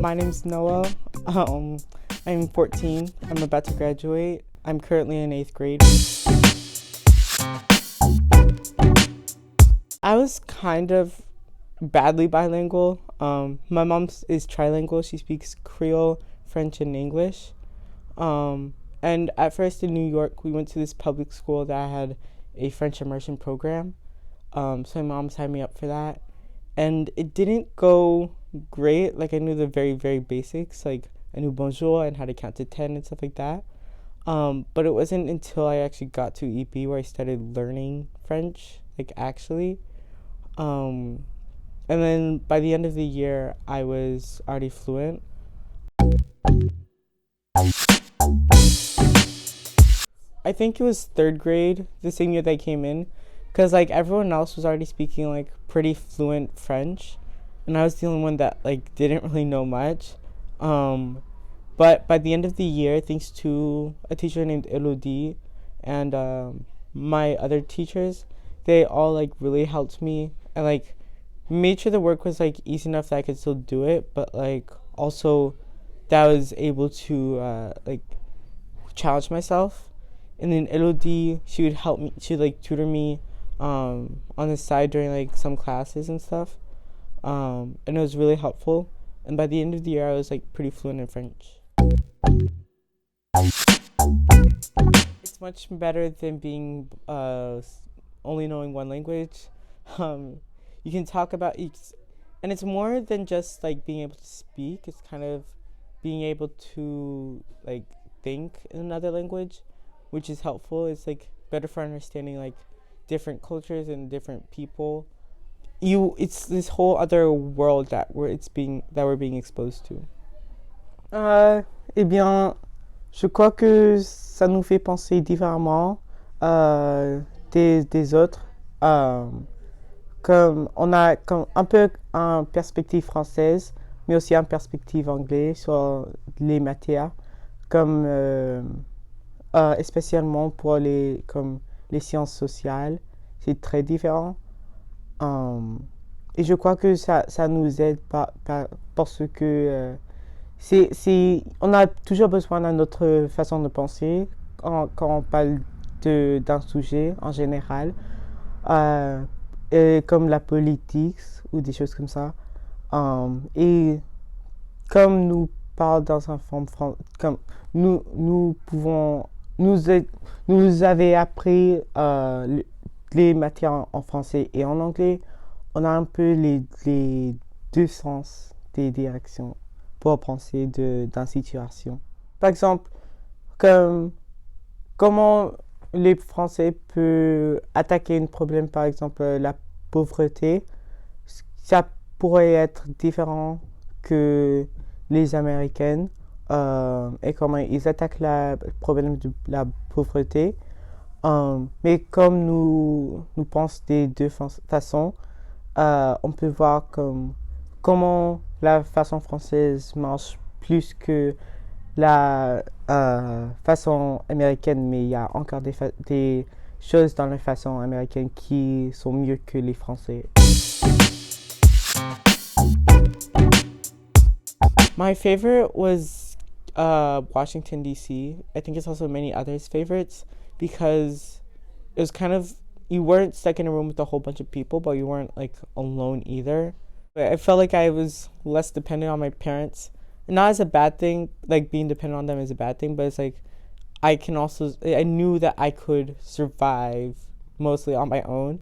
My name's Noah. I'm 14. I'm about to graduate. I'm currently in 8th grade. I was kind of badly bilingual. My mom is trilingual. She speaks Creole, French, and English. And at first in New York, we went to this public school that had a French immersion program. So my mom signed me up for that. And it didn't go great. Like, I knew the very, very basics. Like, I knew bonjour and how to count to 10 and stuff like that. But it wasn't until I actually got to EP where I started learning French, like, actually. And then by the end of the year, I was already fluent. I think it was 3rd grade, the same year that I came in, because like everyone else was already speaking like pretty fluent French, and I was the only one that like didn't really know much. But by the end of the year, thanks to a teacher named Elodie and my other teachers, they all like really helped me and like made sure the work was like easy enough that I could still do it, but like also that I was able to like challenge myself. And then Elodie, she would help me, she would like tutor me on the side during like some classes and stuff. And it was really helpful. And by the end of the year, I was like pretty fluent in French. It's much better than being only knowing one language. You can talk about each, and it's more than just like being able to speak. It's kind of being able to like think in another language, which is helpful. It's like better for understanding like different cultures and different people. It's this whole other world that we're being exposed to. Eh bien, je crois que ça nous fait penser différemment des autres. Comme on a comme un peu en perspective française, mais aussi en perspective anglaise sur les matières, comme spécialement pour comme les sciences sociales, c'est très différent. Et je crois que ça nous aide parce que on a toujours besoin d'une autre façon de penser quand on parle d'un sujet en général, comme la politique ou des choses comme ça. Et comme nous parlons dans un forme comme nous pouvons nous avez appris les matières en français et en anglais. On a un peu les deux sens des directions pour penser d'une situation. Par exemple, comment les Français peuvent attaquer un problème, par exemple la pauvreté, ça pourrait être différent que les Américaines et comment ils attaquent le problème de la pauvreté. Mais comme nous pensons des deux façons, on peut voir comment la façon française marche plus que la façon américaine, mais il y a encore des choses dans la façon américaine qui sont mieux que les Français. My favorite was Washington, D.C. I think it's also many others' favorites because it was kind of, you weren't stuck in a room with a whole bunch of people, but you weren't like alone either. I felt like I was less dependent on my parents. Not as a bad thing, like being dependent on them is a bad thing, but it's like I knew that I could survive mostly on my own.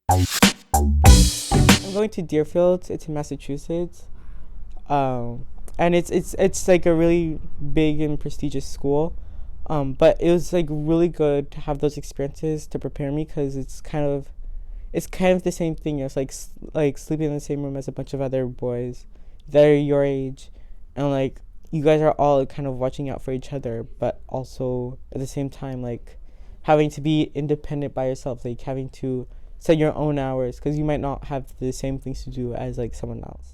I'm going to Deerfield. It's in Massachusetts. And it's like a really big and prestigious school. But it was like really good to have those experiences to prepare me because it's kind of the same thing. It's like sleeping in the same room as a bunch of other boys that are your age, and like you guys are all kind of watching out for each other, but also at the same time like having to be independent by yourself, like having to set your own hours because you might not have the same things to do as like someone else.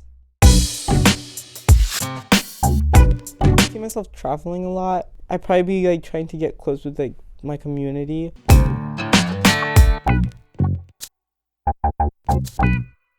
I see myself traveling a lot. I'd probably be like trying to get close with like my community.